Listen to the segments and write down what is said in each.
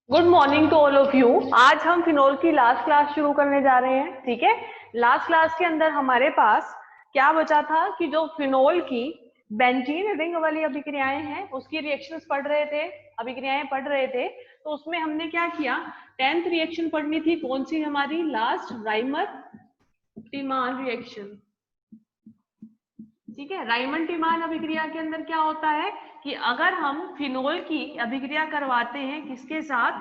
Good morning to all of you. आज हम phenol की लास्ट क्लास शुरू करने जा रहे हैं। ठीक है, लास्ट क्लास के अंदर हमारे पास क्या बचा था कि जो फिनोल की बेंजीन रिंग वाली अभिक्रियाएं हैं उसकी रिएक्शंस पढ़ रहे थे, अभिक्रियाएं पढ़ रहे थे। तो उसमें हमने क्या किया, 10th रिएक्शन पढ़नी थी। कौन सी हमारी? लास्ट राइमर टीमान रिएक्शन। ठीक है, राइमन टीमान अभिक्रिया के अंदर क्या होता है कि अगर हम फिनोल की अभिक्रिया करवाते हैं किसके साथ?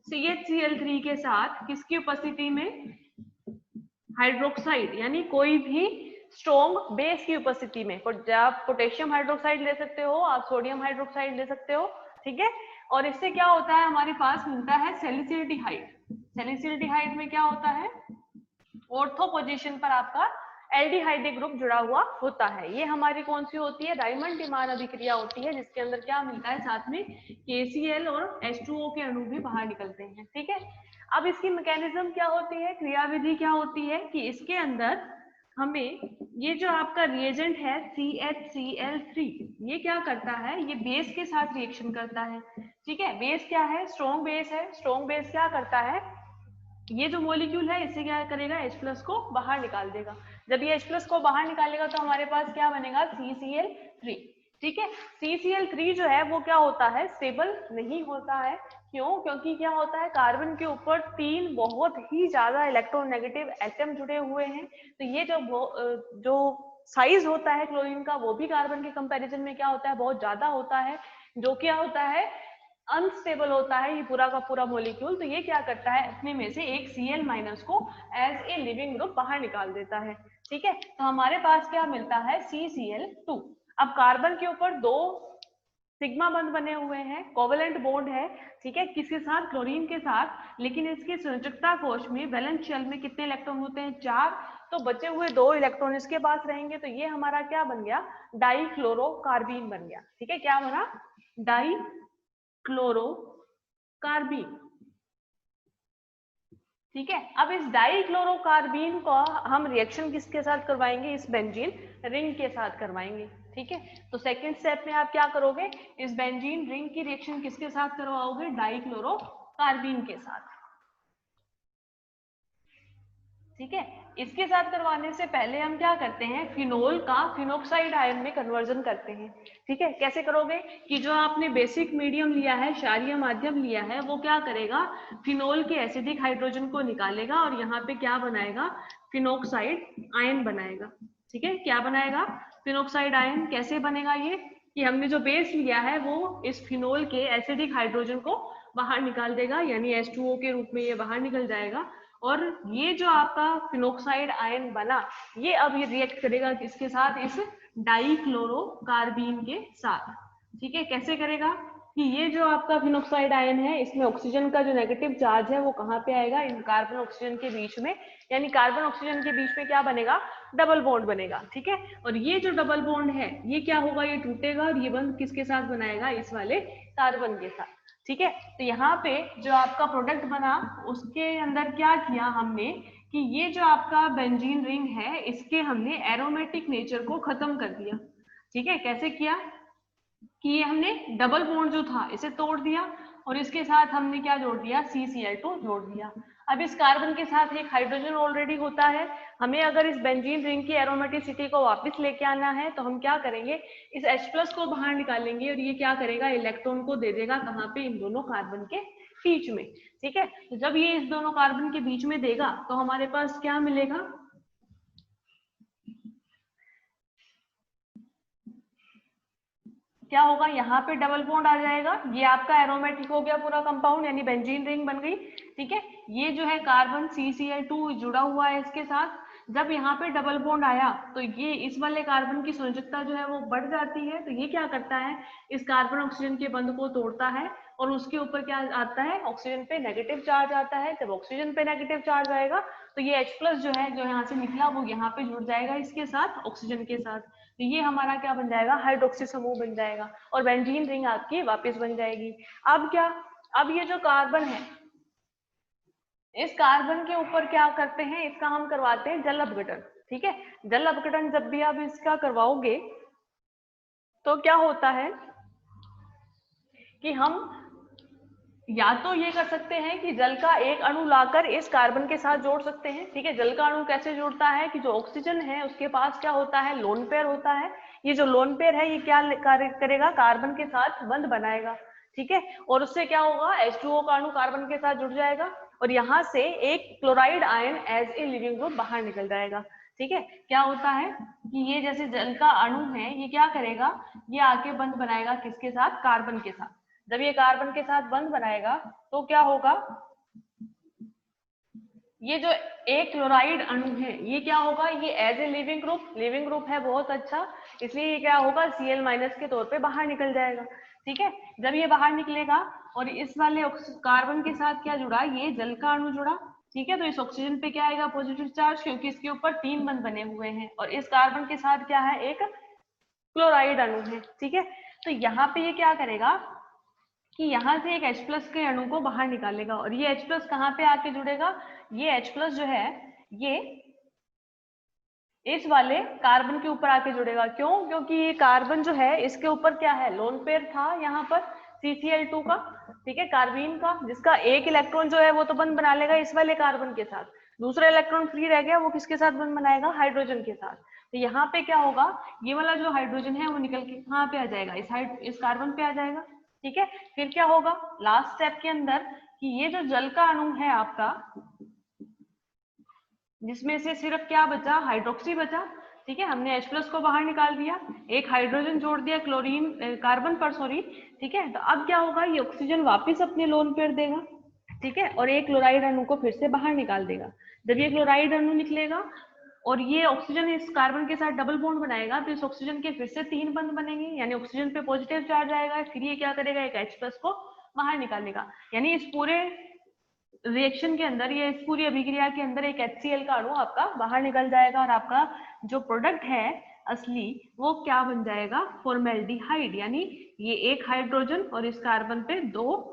CHCl3 के साथ, किसकी उपस्थिति में? हाइड्रोक्साइड, यानी कोई भी स्ट्रॉन्ग बेस की उपस्थिति में। आप पोटेशियम हाइड्रोक्साइड ले सकते हो, आप सोडियम हाइड्रोक्साइड ले सकते हो। ठीक है, और इससे क्या होता है, हमारे पास मिलता है सैलिसिल्डिहाइड। सैलिसिल्डिहाइड में क्या होता है, ऑर्थो पोजीशन पर आपका एल्डिहाइड ग्रुप जुड़ा हुआ होता है। ये हमारी कौन सी होती है? राइमन टीमान अभिक्रिया होती है, जिसके अंदर क्या मिलता है, साथ में KCl और H2O के अणु भी बाहर निकलते हैं। ठीक है, अब इसकी मैकेनिज्म क्या होती है, क्रियाविधि क्या होती है कि इसके अंदर हमें ये जो आपका रिएजेंट है CHCl3, ये क्या करता है, ये बेस के साथ रिएक्शन करता है। ठीक है, बेस क्या है? स्ट्रॉन्ग बेस है। स्ट्रॉन्ग बेस क्या करता है, ये जो मॉलिक्यूल है इससे क्या करेगा, H+ को बाहर निकाल देगा। जब ये H+ को बाहर निकालेगा तो हमारे पास क्या बनेगा, CCl3। ठीक है, CCl3 जो है वो क्या होता है, स्टेबल नहीं होता है। क्यों? क्योंकि क्या होता है, कार्बन के ऊपर 3 बहुत ही ज्यादा इलेक्ट्रोनेगेटिव एटम जुड़े हुए हैं। तो ये जो साइज होता है क्लोरीन का, वो भी कार्बन के कंपैरिजन में क्या होता है, बहुत ज्यादा होता है, जो क्या होता है, अनस्टेबल होता है ये पूरा का पूरा मॉलिक्यूल। तो ये क्या करता है, अपने में से एक Cl- को एज ए लिविंग ग्रुप बाहर निकाल देता है। ठीक है, तो हमारे पास क्या मिलता है, CCl2। अब कार्बन के ऊपर 2 सिग्मा बंध बने हुए हैं, कोवेलेंट बॉन्ड है। ठीक है, किसके साथ? क्लोरीन के साथ। लेकिन इसके संयोजकता कोश में वैलेंस शेल में कितने इलेक्ट्रॉन होते हैं? 4। तो बचे हुए 2 इलेक्ट्रॉन इसके पास रहेंगे। तो ये हमारा क्या बन गया, डाइक्लोरोकार्बीन बन गया। ठीक है, क्या बना, डाइक्लोरोकार्बीन। ठीक है, अब इस डाइक्लोरोकार्बीन को हम रिएक्शन किसके साथ करवाएंगे, इस बेंजीन रिंग के साथ करवाएंगे। ठीक है, तो सेकंड स्टेप में आप क्या करोगे, इस बेंजीन रिंग की रिएक्शन किसके साथ करवाओगे, डाइक्लोरोकार्बीन के साथ। ठीक है, इसके साथ करवाने से पहले हम क्या करते हैं, फिनोल का फिनोक्साइड आयन में कन्वर्जन करते हैं। ठीक है, कैसे करोगे कि जो आपने बेसिक मीडियम लिया है, क्षारीय माध्यम लिया है, वो क्या करेगा, फिनोल के एसिडिक हाइड्रोजन को निकालेगा और यहाँ पे क्या बनाएगा, फिनोक्साइड आयन बनाएगा। ठीक है, क्या बनाएगा, फिनोक्साइड आयन। कैसे बनेगा ये, कि हमने जो बेस लिया है वो इस फिनोल के एसिडिक हाइड्रोजन को बाहर निकाल देगा, यानी H2O के रूप में ये बाहर निकल जाएगा। और ये जो आपका फिनोक्साइड आयन बना, ये अब ये रिएक्ट करेगा किसके साथ, इस डाइक्लोरोकार्बीन के साथ। ठीक है, कैसे करेगा कि ये जो आपका फिनोक्साइड आयन है, इसमें ऑक्सीजन का जो नेगेटिव चार्ज है वो कहाँ पे आएगा, इन कार्बन ऑक्सीजन के बीच में। यानी कार्बन ऑक्सीजन के बीच में क्या बनेगा, डबल बॉन्ड बनेगा। ठीक है, और ये जो डबल बॉन्ड है ये क्या होगा, ये टूटेगा और ये बंध किसके साथ बनाएगा, इस वाले कार्बन के साथ। ठीक है, तो यहाँ पे जो आपका प्रोडक्ट बना उसके अंदर क्या किया हमने कि ये जो आपका बेंजीन रिंग है इसके हमने एरोमेटिक नेचर को खत्म कर दिया। ठीक है, कैसे किया कि ये हमने डबल बॉन्ड जो था इसे तोड़ दिया और इसके साथ हमने क्या जोड़ दिया, CCl2 जोड़ दिया। अब इस कार्बन के साथ एक हाइड्रोजन ऑलरेडी होता है, हमें अगर इस बेंजीन रिंग की एरोमेटिसिटी को वापस लेके आना है तो हम क्या करेंगे, इस H+ को बाहर निकालेंगे और ये क्या करेगा, इलेक्ट्रॉन को दे देगा कहाँ पे, इन दोनों कार्बन के बीच में। ठीक है, तो जब ये इस दोनों कार्बन के बीच में देगा तो हमारे पास क्या मिलेगा, क्या होगा, यहाँ पे डबल बॉन्ड आ जाएगा, ये आपका एरोमेटिक हो गया पूरा कंपाउंड, यानी बेंजीन रिंग बन गई। ठीक है, ये जो है कार्बन CCl2 जुड़ा हुआ है इसके साथ। जब यहाँ पे डबल बॉन्ड आया तो ये इस वाले कार्बन की संयोजकता जो है वो बढ़ जाती है। तो ये क्या करता है, इस कार्बन ऑक्सीजन के बंध को तोड़ता है और उसके ऊपर क्या आता है, ऑक्सीजन पे नेगेटिव चार्ज आता है। जब ऑक्सीजन पे नेगेटिव चार्ज आएगा तो ये H+ जो है, जो यहाँ से निकला वो यहाँ पे जुड़ जाएगा इसके साथ, ऑक्सीजन के साथ। तो ये हमारा क्या बन जाएगा, हाइड्रोक्सी समूह बन जाएगा और बेंजीन रिंग आपकी वापस बन जाएगी। अब क्या, अब ये जो कार्बन है इस कार्बन के ऊपर क्या करते हैं, इसका हम करवाते हैं जल अपघटन। ठीक है, जल अपघटन जब भी आप इसका करवाओगे तो क्या होता है कि हम या तो ये कर सकते हैं कि जल का एक अणु लाकर इस कार्बन के साथ जोड़ सकते हैं। ठीक है, जल का अणु कैसे जुड़ता है कि जो ऑक्सीजन है उसके पास क्या होता है, लोन पेयर होता है। ये जो लोन पेयर है ये क्या कार्य करेगा, कार्बन के साथ बंध बनाएगा। ठीक है, और उससे क्या होगा, H2O का अणु कार्बन के साथ जुड़ जाएगा और यहाँ से एक chloride ion as a leaving group बाहर निकल जाएगा। ठीक है, क्या होता है कि ये जैसे जल का अणु है ये क्या करेगा, ये आके बंध बनाएगा किसके साथ, कार्बन के साथ। जब ये कार्बन के साथ बंध बनाएगा तो क्या होगा, ये जो एक क्लोराइड अणु है ये क्या होगा, ये एज ए लिविंग ग्रुप है, बहुत अच्छा, इसलिए ये क्या होगा, Cl- के तौर पे बाहर निकल जाएगा। ठीक है, जब ये बाहर निकलेगा और इस वाले कार्बन के साथ क्या जुड़ा, ये जल का अणु जुड़ा। ठीक है, तो इस ऑक्सीजन पे क्या आएगा, पॉजिटिव चार्ज, क्योंकि इसके ऊपर 3 बंध बने हुए हैं और इस कार्बन के साथ क्या है, एक क्लोराइड अणु है। ठीक है, तो यहाँ पे ये क्या करेगा कि यहाँ से एक H+ के अणु को बाहर निकालेगा और ये H+ कहाँ पे आके जुड़ेगा, ये H+ जो है ये इस वाले कार्बन के ऊपर आके जुड़ेगा। क्यों, क्योंकि ये कार्बन जो है इसके ऊपर क्या है, लोन पेयर था यहाँ पर CCl2 का। ठीक है, कार्बीन का, जिसका एक इलेक्ट्रॉन जो है वो तो बंध बना लेगा इस वाले कार्बन के साथ, दूसरा इलेक्ट्रॉन फ्री रह गया, वो किसके साथ बंध बनाएगा, हाइड्रोजन के साथ। तो यहाँ पे क्या होगा, ये वाला जो हाइड्रोजन है वो निकल के कहाँ पे आ जाएगा, इस कार्बन पे आ जाएगा। ठीक है, फिर क्या होगा लास्ट स्टेप के अंदर कि ये जो जल का अणु है आपका, जिसमें से सिर्फ क्या बचा, हाइड्रोक्सी बचा। ठीक है, हमने H+ को बाहर निकाल दिया, एक हाइड्रोजन जोड़ दिया क्लोरीन कार्बन पर, सॉरी। ठीक है, तो अब क्या होगा, ये ऑक्सीजन वापस अपने लोन पेयर देगा। ठीक है, और एक क्लोराइड अणु को फिर से बाहर निकाल देगा। जब ये क्लोराइड अणु निकलेगा और ये ऑक्सीजन इस कार्बन के साथ डबल बॉन्ड बनाएगा तो इस ऑक्सीजन के फिर से 3 बंध बनेंगे, यानी ऑक्सीजन पे पॉजिटिव चार्ज आएगा, फिर ये क्या करेगा, एक H+ को बाहर निकालेगा। यानी इस पूरे रिएक्शन के अंदर, ये इस पूरी अभिक्रिया के अंदर एक HCl का अणु आपका बाहर निकल जाएगा और आपका जो प्रोडक्ट है असली वो क्या बन जाएगा, फॉर्मेल्डिहाइड। यानी ये एक हाइड्रोजन और इस कार्बन पे दो,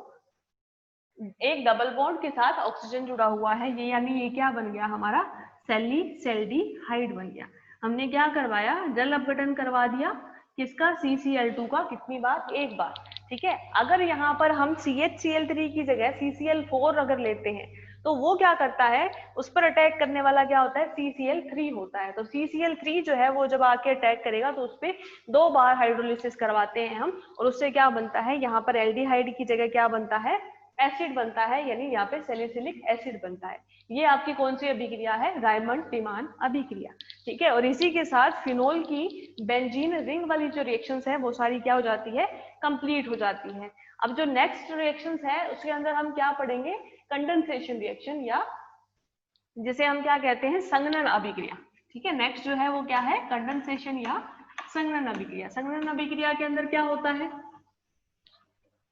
एक डबल बॉन्ड के साथ ऑक्सीजन जुड़ा हुआ है, ये यानी ये क्या बन गया हमारा, सेल्डिहाइड बन गया। हमने क्या करवाया, जल अपघटन करवा दिया किसका, CCl2 का, कितनी बार, एक बार। ठीक है, अगर यहाँ पर हम CHCl3 की जगह CCl4 अगर लेते हैं तो वो क्या करता है, उस पर अटैक करने वाला क्या होता है, CCl3 होता है। तो CCl3 जो है वो जब आके अटैक करेगा तो उस पर 2 बार हाइड्रोलिसिस करवाते हैं हम और उससे क्या बनता है, यहाँ पर एल्डिहाइड की जगह क्या बनता है, एसिड बनता है, यानी यहाँ पे सैलिसिलिक एसिड बनता है। ये आपकी कौन सी अभिक्रिया है, रायमंड टीमान अभिक्रिया। ठीक है, और इसी के साथ फिनोल की बेंजीन रिंग वाली जो रिएक्शंस है वो सारी क्या हो जाती है, कंप्लीट हो जाती है। अब जो नेक्स्ट रिएक्शंस है उसके अंदर हम क्या पढ़ेंगे, कंडेंसेशन रिएक्शन, या जिसे हम क्या कहते हैं, संघनन अभिक्रिया। ठीक है, नेक्स्ट जो है वो क्या है, कंडेंसेशन या संघनन अभिक्रिया। संघनन अभिक्रिया के अंदर क्या होता है,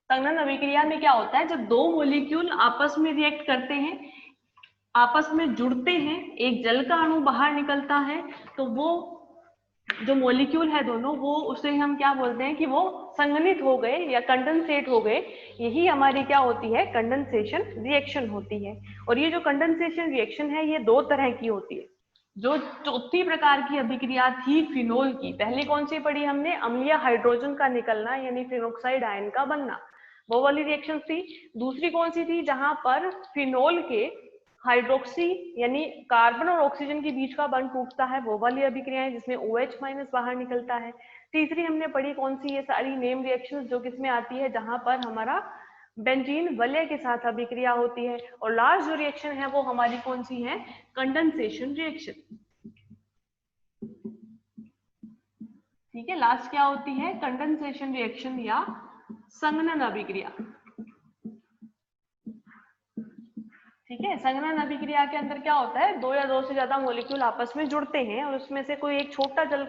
संघनन अभिक्रिया में क्या होता है, जब दो मॉलिक्यूल आपस में रिएक्ट करते हैं, आपस में जुड़ते हैं, एक जल का अणु बाहर निकलता है, तो वो जो मॉलिक्यूल है दोनों, वो उसे हम क्या बोलते हैं कि वो संघनित हो गए या कंडेंसेट हो गए। यही हमारी क्या होती है, कंडेंसेशन रिएक्शन होती है। और ये जो कंडेंसेशन रिएक्शन है ये 2 तरह की होती है। जो चौथी प्रकार की अभिक्रिया थी फिनोल की, पहले कौन सी पढ़ी हमने, अम्लीय हाइड्रोजन का निकलना यानी फिनोक्साइड आयन का बनना, वो वाली रिएक्शन थी। दूसरी कौन सी थी, जहां पर फिनोल के हाइड्रोक्सी यानी कार्बन और ऑक्सीजन के बीच का बंध टूटता है, वो वाली अभिक्रियाएं जिसमें OH- बाहर निकलता है। तीसरी हमने पढ़ी कौन सी, ये सारी नेम रिएक्शंस जो किसमें आती है, जहां पर हमारा बेंजीन वलय के साथ अभिक्रिया होती है। और लास्ट जो रिएक्शन है वो हमारी कौन सी है, कंडेंसेशन रिएक्शन। ठीक है, लास्ट क्या होती है, कंडेंसेशन रिएक्शन या संघनन अभिक्रिया। ठीक है, संघनन अभिक्रिया के अंदर क्या होता है, 2 या 2 से ज्यादा मॉलिक्यूल आपस में जुड़ते हैं और उसमें से कोई एक छोटा जल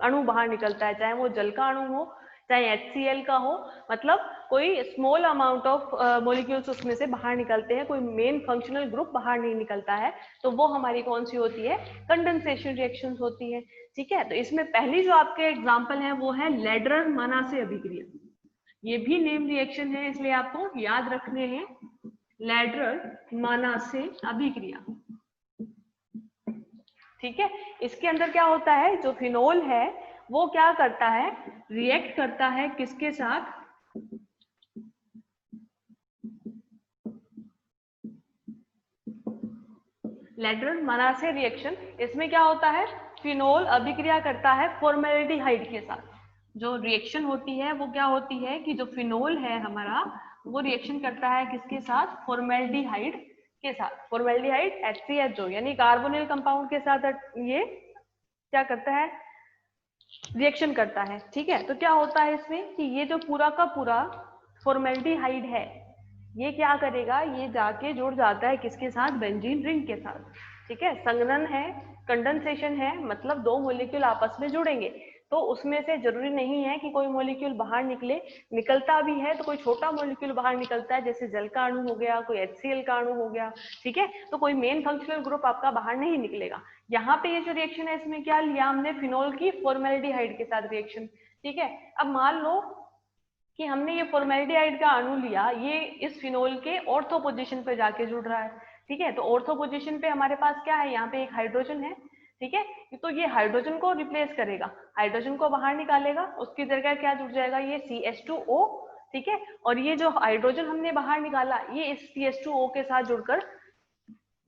अणु बाहर निकलता है, चाहे वो जल का अणु हो चाहे HCl का हो, मतलब कोई स्मॉल अमाउंट ऑफ मॉलिक्यूल्स उसमें से बाहर निकलते हैं, कोई मेन फंक्शनल ग्रुप बाहर नहीं निकलता है, तो वो हमारी कौन सी होती है, कंडेंसेशन रिएक्शंस होती है। ठीक है, तो इसमें पहली जो आपके एग्जाम्पल है वो है लैडरर-मनासे अभिक्रिया। ये भी नेम रिएक्शन है इसलिए आपको याद रखने हैं, लैडरर-मनासे अभिक्रिया। ठीक है, इसके अंदर क्या होता है, जो फिनोल है वो क्या करता है, रिएक्ट करता है किसके साथ, लेटरल माना से रिएक्शन, इसमें क्या होता है, फिनोल अभिक्रिया करता है फॉर्मेल्डिहाइड के साथ। जो रिएक्शन होती है वो क्या होती है कि जो फिनोल है हमारा वो रिएक्शन करता है किसके साथ, फॉर्मेल्डिहाइड के साथ। फॉर्मेल्डिहाइड HCHO यानी कार्बोनिल कंपाउंड के साथ ये क्या करता है, रिएक्शन करता है। ठीक है, तो क्या होता है इसमें कि ये जो पूरा का पूरा फॉर्मेल्डिहाइड है ये क्या करेगा, ये जाके जुड़ जाता है किसके साथ, बेंजीन रिंग के साथ। ठीक है, संघनन है, कंडेंसेशन है, मतलब दो मॉलिक्यूल आपस में जुड़ेंगे, तो उसमें से जरूरी नहीं है कि कोई मॉलिक्यूल बाहर निकले, निकलता भी है तो कोई छोटा मॉलिक्यूल बाहर निकलता है, जैसे जल का अणु हो गया, कोई HCl का अणु हो गया। ठीक है, तो कोई मेन फंक्शनल ग्रुप आपका बाहर नहीं निकलेगा। यहाँ पे ये जो रिएक्शन है इसमें क्या लिया हमने, फिनोल की फॉर्मेल्डिहाइड के साथ रिएक्शन। ठीक है, अब मान लो कि हमने ये फॉर्मेल्डिहाइड का अणु लिया, ये इस फिनोल के ऑर्थो पोजीशन पे जाके जुड़ रहा है। ठीक है, तो ऑर्थो पोजीशन पे हमारे पास क्या है, यहाँ पे एक हाइड्रोजन है। ठीक है, तो ये हाइड्रोजन को रिप्लेस करेगा, हाइड्रोजन को बाहर निकालेगा, उसकी जगह क्या जुड़ जाएगा, ये CH2O। ठीक है, और ये जो हाइड्रोजन हमने बाहर निकाला ये इस CH2O के साथ जुड़कर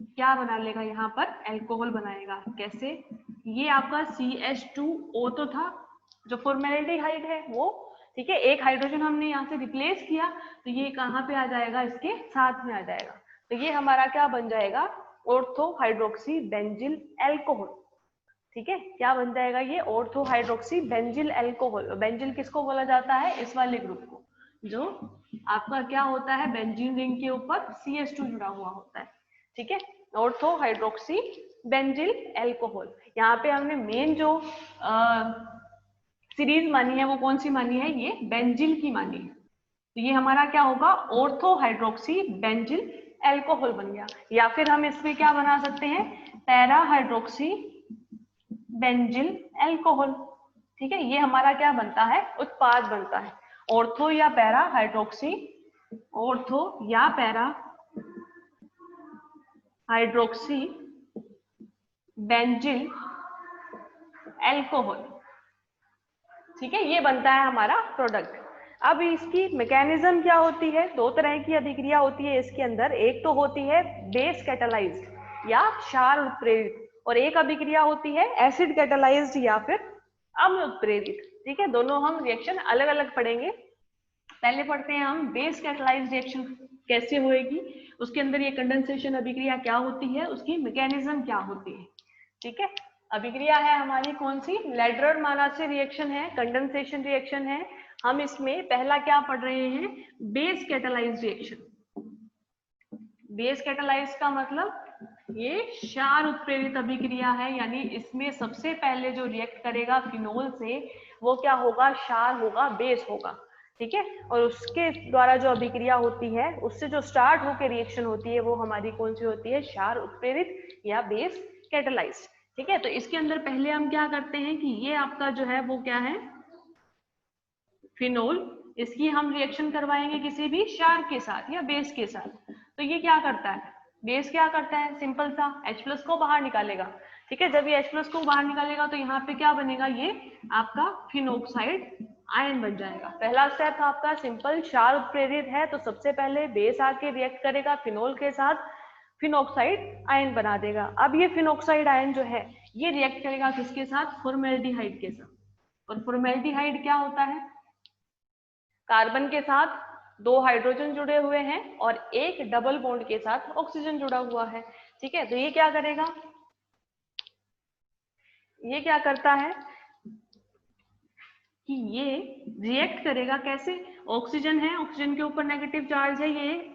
क्या बना लेगा, यहाँ पर एल्कोहल बनाएगा। कैसे, ये आपका CH2O तो था जो फॉर्मेल्डिहाइड है वो। ठीक है, एक हाइड्रोजन हमने यहाँ से रिप्लेस किया तो ये कहाँ पे आ जाएगा, इसके साथ में आ जाएगा। तो ये हमारा क्या बन जाएगा, ऑर्थो हाइड्रोक्सी बेंजिल एल्कोहल। ठीक है, क्या बन जाएगा ये, ortho hydroxy benzyl alcohol. Benzyl किसको बोला जाता है, इस वाले ग्रुप को जो आपका क्या होता है, बेंजीन रिंग के ऊपर CH2 जुड़ा हुआ होता है। ठीक है, ऑर्थो हाइड्रोक्सी बेंजिल एल्कोहल। यहाँ पे हमने मेन जो सीरीज मानी है वो कौन सी मानी है, ये बेंजिल की मानी है। तो ये हमारा क्या होगा, ऑर्थो हाइड्रोक्सी बेंजिल एल्कोहल बन गया। या फिर हम इसमें क्या बना सकते हैं, पैरा हाइड्रोक्सी बेंजिल एल्कोहल। ठीक है, ये हमारा क्या बनता है, उत्पाद बनता है, ऑर्थो या पैरा हाइड्रोक्सी, ऑर्थो या पैरा हाइड्रोक्सी बेंजिल एल्कोहल। ठीक है, ये बनता है हमारा प्रोडक्ट। अब इसकी मैकेनिज्म क्या होती है, दो तरह की अभिक्रिया होती है इसके अंदर, एक तो होती है बेस कैटालाइज्ड या क्षार उत्प्रेरित, और एक अभिक्रिया होती है एसिड कैटालाइज्ड या फिर अम्ल उत्प्रेरित। ठीक है, दोनों हम रिएक्शन अलग अलग पढ़ेंगे। पहले पढ़ते हैं हम बेस कैटालाइज्ड रिएक्शन कैसे होएगी, उसके अंदर ये कंडेंसेशन अभिक्रिया क्या होती है, उसकी मैकेनिज्म क्या होती है। ठीक है, अभिक्रिया है हमारी कौन सी, लेटरल माना से रिएक्शन है, कंडेंसेशन रिएक्शन है। हम इसमें पहला क्या पढ़ रहे हैं, base catalysed reaction. Base catalysed का मतलब ये क्षार उत्प्रेरित अभिक्रिया है, यानी इसमें सबसे पहले जो रिएक्ट करेगा फिनोल से वो क्या होगा, क्षार होगा, बेस होगा। ठीक है, और उसके द्वारा जो अभिक्रिया होती है उससे जो स्टार्ट होकर रिएक्शन होती है वो हमारी कौन सी होती है, क्षार उत्प्रेरित या बेस कैटालाइज्ड। ठीक है, तो इसके अंदर पहले हम क्या करते हैं कि ये आपका जो है वो क्या है, फिनोल, इसकी हम रिएक्शन करवाएंगे किसी भी क्षार के साथ या बेस के साथ। तो ये क्या करता है, बेस क्या करता है, सिंपल सा H+ को बाहर निकालेगा। ठीक है, जब ये H+ को बाहर निकालेगा तो यहाँ पे क्या बनेगा, ये आपका फिनोक्साइड आयन बन जाएगा। पहला स्टेप आपका सिंपल, क्षार उत्प्रेरित है तो सबसे पहले बेस आके रिएक्ट करेगा फिनोल के साथ, फिनोक्साइड आयन बना देगा। अब ये फिनोक्साइड आयन जो है ये रिएक्ट करेगा किसके साथ, फॉर्मेल्डिहाइड के साथ। और फॉर्मेल्डिहाइड क्या होता है, कार्बन के साथ दो हाइड्रोजन जुड़े हुए हैं और एक डबल बॉन्ड के साथ ऑक्सीजन जुड़ा हुआ है। ठीक है, तो ये क्या करेगा, ये क्या करता है कि ये रिएक्ट करेगा कैसे, ऑक्सीजन है, ऑक्सीजन के ऊपर नेगेटिव चार्ज है, ये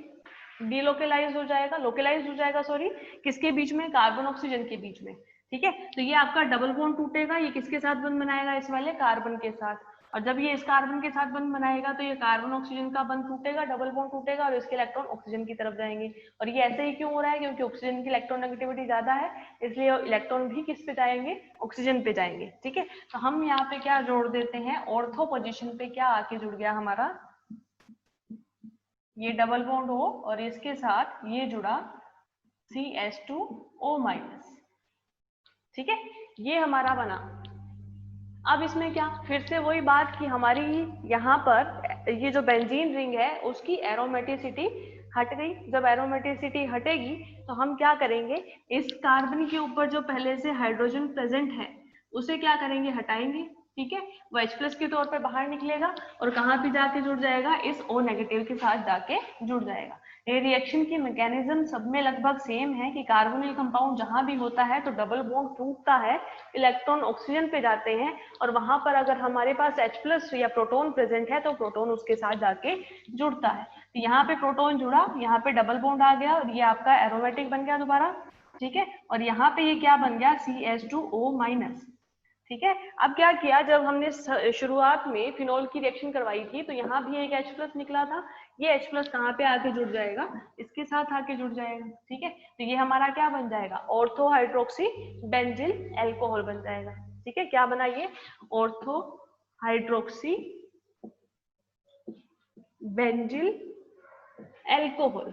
डीलोकेलाइज हो जाएगा, लोकेलाइज हो जाएगा सॉरी, किसके बीच में, कार्बन ऑक्सीजन के बीच में। ठीक है, तो ये आपका डबल बॉन्ड टूटेगा, ये किसके साथ बंध बनाएगा, इस वाले कार्बन के साथ। और जब ये इस कार्बन के साथ बंध बनाएगा तो ये कार्बन ऑक्सीजन का बंध टूटेगा, डबल बॉन्ड टूटेगा और इसके इलेक्ट्रॉन ऑक्सीजन की तरफ जाएंगे। और ये ऐसे ही क्यों हो रहा है, क्योंकि ऑक्सीजन की इलेक्ट्रोनेगेटिविटी ज्यादा है, इसलिए इलेक्ट्रॉन भी किस पे जाएंगे, ऑक्सीजन पे जाएंगे। ठीक है, तो हम यहाँ पे क्या जोड़ देते हैं, ऑर्थो पोजिशन पे क्या आके जुड़ गया हमारा, ये डबल बॉन्ड हो और इसके साथ ये जुड़ा CH2O-। ठीक है, ये हमारा बना। अब इसमें क्या, फिर से वही बात कि हमारी यहाँ पर ये जो बेंजीन रिंग है उसकी एरोमेटिसिटी हट गई। जब एरोमेटिसिटी हटेगी तो हम क्या करेंगे, इस कार्बन के ऊपर जो पहले से हाइड्रोजन प्रेजेंट है उसे क्या करेंगे, हटाएंगे। ठीक है, वो H+ के तौर पे बाहर निकलेगा और कहाँ पे जाके जुड़ जाएगा, इस O नेगेटिव के साथ जाके जुड़ जाएगा। ये रिएक्शन की मैकेनिज्म सब में लगभग सेम है कि कार्बोनिल कंपाउंड जहां भी होता है तो डबल बॉन्ड टूटता है, इलेक्ट्रॉन ऑक्सीजन पे जाते हैं और वहां पर अगर हमारे पास H+ या प्रोटॉन प्रेजेंट है तो प्रोटॉन उसके साथ जाके जुड़ता है। तो यहाँ पे प्रोटॉन जुड़ा, यहाँ पे डबल बॉन्ड आ गया और ये आपका एरोमेटिक बन गया दोबारा। ठीक है, और यहाँ पे ये क्या बन गया, CH2O-। ठीक है, अब क्या किया, जब हमने शुरुआत में फिनोल की रिएक्शन करवाई थी तो यहाँ भी एक H+ निकला था, ये H+ कहाँ पे आके जुड़ जाएगा, इसके साथ आके जुड़ जाएगा। ठीक है, तो ये हमारा क्या बन जाएगा, ऑर्थो हाइड्रोक्सी बेंजिल एल्कोहल बन जाएगा। ठीक है, क्या बना ये, ऑर्थो हाइड्रोक्सी बेंजिल एल्कोहल।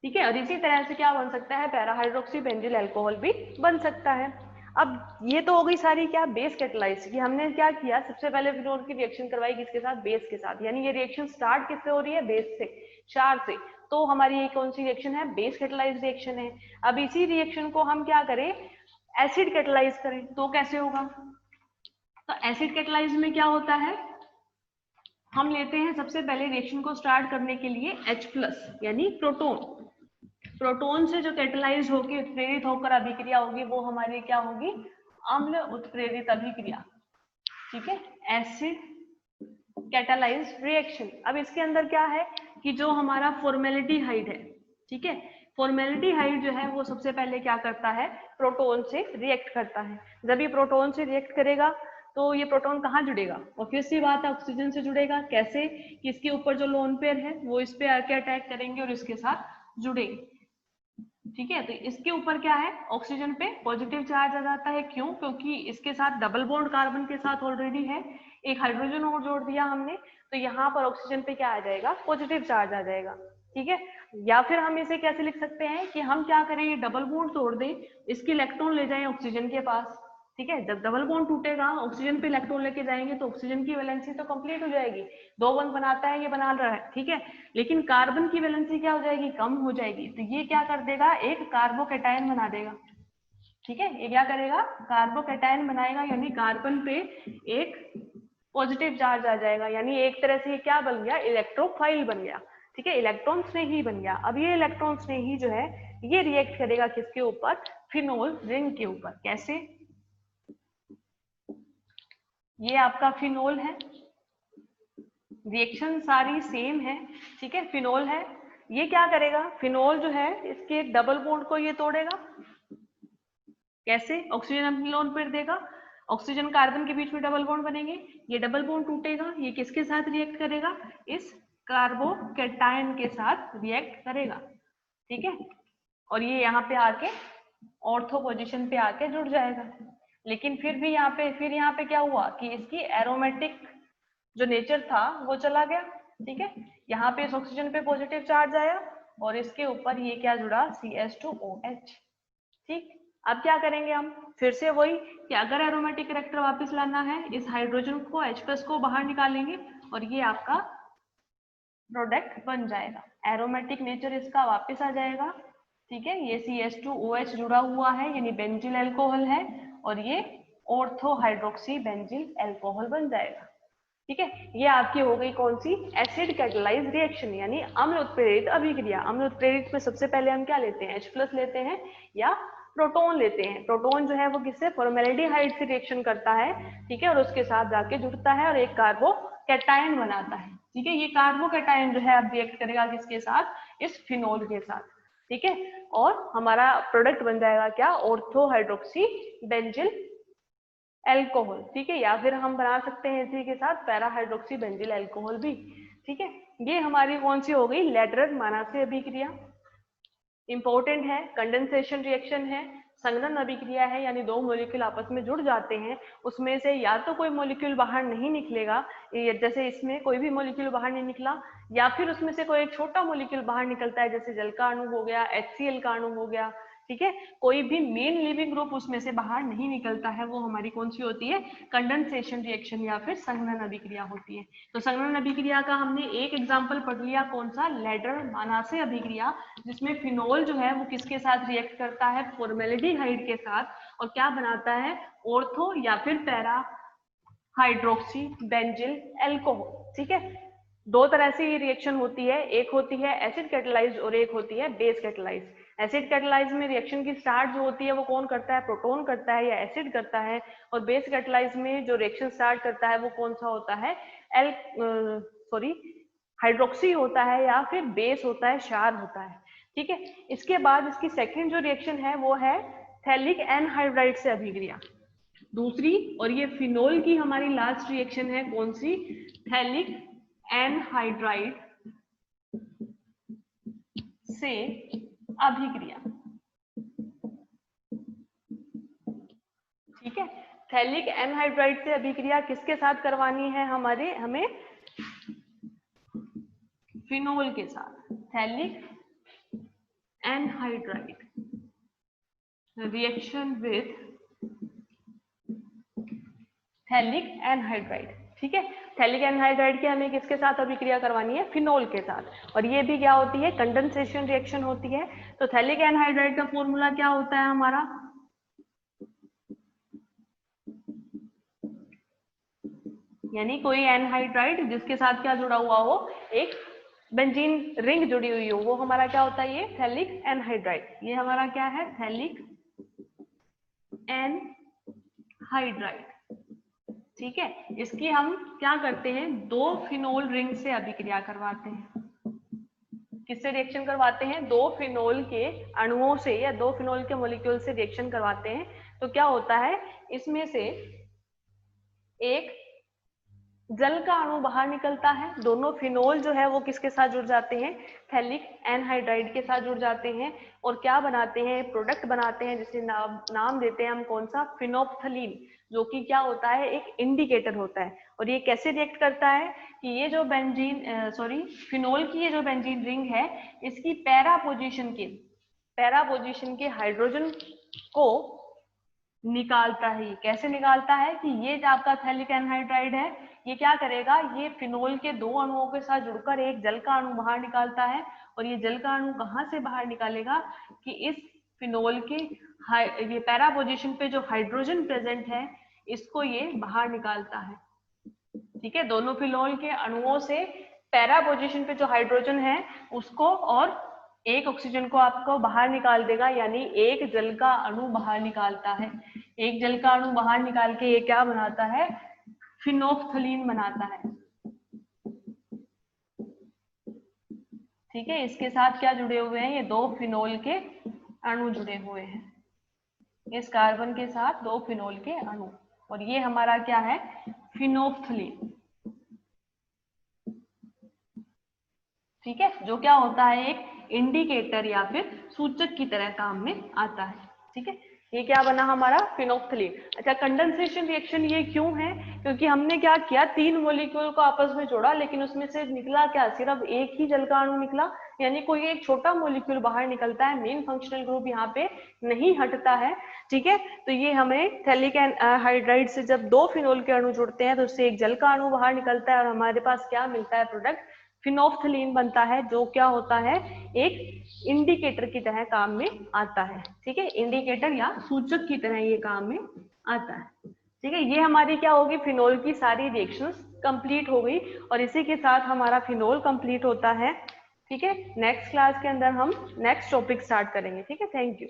ठीक है, और इसी तरह से क्या बन सकता है, पैरा हाइड्रोक्सी बेंजिल एल्कोहल भी बन सकता है। अब ये तो हो गई सारी क्या, बेस कैटेलाइज की। हमने क्या किया, सबसे पहले फिनोल की रिएक्शन करवाई किसके साथ, बेस के साथ, यानी ये रिएक्शन स्टार्ट किससे हो रही है, बेस से, क्षार से। तो हमारी ये कौन सी रिएक्शन है, बेस कैटेलाइज रिएक्शन है। अब इसी रिएक्शन को हम क्या करें, एसिड कैटेलाइज करें तो कैसे होगा। तो एसिड कैटेलाइज में क्या होता है, हम लेते हैं सबसे पहले रिएक्शन को स्टार्ट करने के लिए H+ यानी प्रोटॉन। प्रोटॉन से जो कैटेलाइज होकर उत्प्रेरित होकर अभिक्रिया होगी वो हमारी क्या होगी, अम्ल उत्प्रेरित अभिक्रिया। ठीक है, एसिड कैटेलाइज रिएक्शन। अब इसके अंदर क्या है कि जो हमारा फॉर्मेलिटीहाइड है, ठीक है, फॉर्मेलिटीहाइड जो है वो सबसे पहले क्या करता है, प्रोटॉन से रिएक्ट करता है। जब ये प्रोटॉन से रिएक्ट करेगा तो ये प्रोटॉन कहाँ जुड़ेगा, ऑब्वियस सी बात है, ऑक्सीजन से जुड़ेगा। कैसे, कि इसके ऊपर जो लोन पेयर है वो इस पे आके अटैक करेंगे और इसके साथ जुड़ेंगे। ठीक है, तो इसके ऊपर क्या है, ऑक्सीजन पे पॉजिटिव चार्ज आ जाता है। क्यों, क्योंकि इसके साथ डबल बॉन्ड कार्बन के साथ ऑलरेडी है, एक हाइड्रोजन और जोड़ दिया हमने, तो यहाँ पर ऑक्सीजन पे क्या आ जाएगा, पॉजिटिव चार्ज आ जाएगा। ठीक है, या फिर हम इसे कैसे लिख सकते हैं कि हम क्या करें, ये डबल बॉन्ड तोड़ दें, इसके इलेक्ट्रॉन ले जाएं ऑक्सीजन के पास। ठीक है, जब डबल बॉन्ड टूटेगा ऑक्सीजन पे इलेक्ट्रॉन लेके जाएंगे तो ऑक्सीजन की वैलेंसी तो कंप्लीट हो जाएगी, 2 बंद बनाता है, ये बना रहा है। ठीक है, लेकिन कार्बन की वैलेंसी क्या हो जाएगी, कम हो जाएगी। तो ये क्या कर देगा, एक कार्बोकैटायन बना देगा। ठीक है, ये क्या करेगा, कार्बोकैटायन बनाएगा, यानी कार्बन पे एक पॉजिटिव चार्ज आ जाएगा, यानी एक तरह से ये क्या बन गया, इलेक्ट्रोफाइल बन गया। ठीक है, इलेक्ट्रॉन स्नेही बन गया। अब ये इलेक्ट्रॉन स्नेही जो है ये रिएक्ट करेगा किसके ऊपर, फिनोल रिंग के ऊपर। कैसे, ये आपका फिनोल है, रिएक्शन सारी सेम है। ठीक है, फिनोल है, ये क्या करेगा, फिनोल जो है इसके एक डबल बॉन्ड को ये तोड़ेगा। कैसे, ऑक्सीजन अपनी लोन पेयर देगा, ऑक्सीजन कार्बन के बीच में डबल बॉन्ड बनेंगे, ये डबल बॉन्ड टूटेगा, ये किसके साथ रिएक्ट करेगा, इस कार्बोकैटायन के साथ रिएक्ट करेगा। ठीक है, और ये यहाँ पे आके ऑर्थो पोजीशन पे आके जुड़ जाएगा। लेकिन फिर भी यहाँ पे क्या हुआ कि इसकी एरोमेटिक जो नेचर था वो चला गया। ठीक है, यहाँ पे इस ऑक्सीजन पे पॉजिटिव चार्ज आया और इसके ऊपर ये क्या जुड़ा, CH2OH। ठीक, अब क्या करेंगे हम, फिर से वही कि अगर एरोमेटिक कैरेक्टर वापस लाना है, इस हाइड्रोजन को H+ को बाहर निकालेंगे और ये आपका प्रोडक्ट बन जाएगा, एरोमेटिक नेचर इसका वापस आ जाएगा। ठीक है, ये CH2OH जुड़ा हुआ है यानी बेंजिल एल्कोहल है और ये ऑर्थो हाइड्रोक्सी बेंजिल एल्कोहल बन जाएगा। ठीक है, ये आपकी हो गई कौन सी, एसिड कैटेलाइज रिएक्शन यानी अम्ल उत्प्रेरित अभिक्रिया। अम्ल उत्प्रेरित में सबसे पहले हम क्या लेते हैं, H+ लेते हैं या प्रोटॉन लेते हैं। प्रोटॉन जो है वो किससे, फॉर्मेल्डिहाइड से रिएक्शन करता है। ठीक है, और उसके साथ जाके जुड़ता है और एक कार्बोकैटायन बनाता है। ठीक है, ये कार्बोकैटायन जो है अब रिएक्ट करेगा किसके साथ, इस फिनोल के साथ। ठीक है, और हमारा प्रोडक्ट बन जाएगा क्या, ऑर्थो हाइड्रोक्सी बेंजिल एल्कोहल। ठीक है, या फिर हम बना सकते हैं इसी के साथ पैरा हाइड्रोक्सी बेंजिल एल्कोहल भी। ठीक है, ये हमारी कौन सी हो गई, लेटरल मानासी अभिक्रिया। इंपॉर्टेंट है, कंडेंसेशन रिएक्शन है, संघनन अभिक्रिया है, यानी दो मॉलिक्यूल आपस में जुड़ जाते हैं, उसमें से या तो कोई मॉलिक्यूल बाहर नहीं निकलेगा, जैसे इसमें कोई भी मॉलिक्यूल बाहर नहीं निकला, या फिर उसमें से कोई एक छोटा मॉलिक्यूल बाहर निकलता है, जैसे जल का अणु हो गया, HCl का अणु हो गया, ठीक है, कोई भी मेन लिविंग ग्रुप उसमें से बाहर नहीं निकलता है, वो हमारी कौन सी होती है, कंडेंसेशन रिएक्शन या फिर संघनन अभिक्रिया होती है। तो संघनन अभिक्रिया का हमने एक एग्जांपल पढ़ लिया, कौन सा, लेडर मानासे अभिक्रिया, जिसमें फिनोल जो है वो किसके साथ रिएक्ट करता है, फॉर्मेल्डिहाइड के साथ, और क्या बनाता है, ऑर्थो या फिर पैरा हाइड्रोक्सी बेंजिल एल्कोहल। ठीक है, दो तरह से ये रिएक्शन होती है, एक होती है एसिड कैटालाइज्ड और एक होती है बेस कैटालाइज्ड। एसिड कैटालाइज्ड में रिएक्शन की स्टार्ट जो होती है वो कौन करता है, प्रोटॉन करता है या एसिड करता है, और बेस कैटालाइज्ड में जो रिएक्शन स्टार्ट करता है वो कौन सा होता है, हाइड्रोक्सी होता है या फिर बेस होता है, क्षार होता है। ठीक है, इसके बाद इसकी सेकेंड जो रिएक्शन है वो है थैलिक एनहाइड्राइड से अभिक्रिया, दूसरी, और ये फिनोल की हमारी लास्ट रिएक्शन है, कौन सी, थैलिक एनहाइड्राइड से अभिक्रिया। ठीक है, थैलिक एनहाइड्राइड से अभिक्रिया किसके साथ करवानी है, हमें फिनोल के साथ, phthalic anhydride reaction with phthalic anhydride. ठीक है, थैलिक एनहाइड्राइड की हमें किसके साथ अभिक्रिया करवानी है, फिनोल के साथ, और ये भी क्या होती है, कंडेंसेशन रिएक्शन होती है। तो थैलिक एनहाइड्राइड का फॉर्मूला क्या होता है हमारा, यानी कोई एनहाइड्राइड जिसके साथ क्या जुड़ा हुआ हो, एक बेंजीन रिंग जुड़ी हुई हो, वो हमारा क्या होता है, ये थैलिक एनहाइड्राइड। ये हमारा क्या है, थैलिक एनहाइड्राइड। ठीक है, इसकी हम क्या करते हैं, दो फिनोल रिंग से अभिक्रिया करवाते हैं। किससे रिएक्शन करवाते हैं, दो फिनोल के अणुओं से या दो फिनोल के मॉलिक्यूल से रिएक्शन करवाते हैं। तो क्या होता है, इसमें से एक जल का अणु बाहर निकलता है, दोनों फिनोल जो है वो किसके साथ जुड़ जाते हैं, थैलिक एनहाइड्राइड के साथ जुड़ जाते हैं, और क्या बनाते हैं, प्रोडक्ट बनाते हैं, जिसे नाम देते हैं हम कौन सा, फिनोप्थलीन, जो कि क्या होता है, एक इंडिकेटर होता है। और ये कैसे रिएक्ट करता है कि ये जो फिनोल की ये जो बेंजीन रिंग है, इसकी पैरा पोजीशन के हाइड्रोजन को निकालता है। ये कैसे निकालता है कि ये जो आपका थैलिक एनहाइड्राइड है, ये क्या करेगा, ये फिनोल के दो अणुओं के साथ जुड़कर एक जल का अणु बाहर निकालता है, और ये जल का अणु कहाँ से बाहर निकालेगा कि इस फिनोल के ये पैरा पोजीशन पे जो हाइड्रोजन प्रेजेंट है, इसको ये बाहर निकालता है। ठीक है, दोनों फिनोल के अणुओं से पैरा पोजीशन पे जो हाइड्रोजन है उसको और एक ऑक्सीजन को आपको बाहर निकाल देगा, यानी एक जल का अणु बाहर निकालता है। एक जल का अणु बाहर निकाल के ये क्या बनाता है, फिनोप्थलीन बनाता है। ठीक है, इसके साथ क्या जुड़े हुए हैं, ये दो फिनोल के अणु जुड़े हुए हैं, इस कार्बन के साथ दो फिनोल के अणु, और ये हमारा क्या है, फिनोप्थलीन। ठीक है, जो क्या होता है, एक इंडिकेटर या फिर सूचक की तरह काम में आता है। ठीक है, ये क्या बना हमारा, फिनोप्थलीन। अच्छा, कंडेंसेशन रिएक्शन ये क्यों है, क्योंकि हमने क्या किया, तीन मॉलिक्यूल को आपस में जोड़ा, लेकिन उसमें से निकला क्या, सिर्फ एक ही जल का अणु निकला, यानी कोई एक छोटा मॉलिक्यूल बाहर निकलता है, मेन फंक्शनल ग्रुप यहाँ पे नहीं हटता है। ठीक है, तो ये हमें थैलिक एनहाइड्राइड से जब दो फिनोल के अणु जुड़ते हैं तो उससे एक जल का अणु बाहर निकलता है, और हमारे पास क्या मिलता है, प्रोडक्ट फिनोप्थलीन बनता है, जो क्या होता है, एक इंडिकेटर की तरह काम में आता है। ठीक है, इंडिकेटर या सूचक की तरह ये काम में आता है। ठीक है, ये हमारी क्या होगी, फिनोल की सारी रिएक्शंस कंप्लीट हो गई, और इसी के साथ हमारा फिनोल कंप्लीट होता है। ठीक है, नेक्स्ट क्लास के अंदर हम नेक्स्ट टॉपिक स्टार्ट करेंगे। ठीक है, थैंक यू।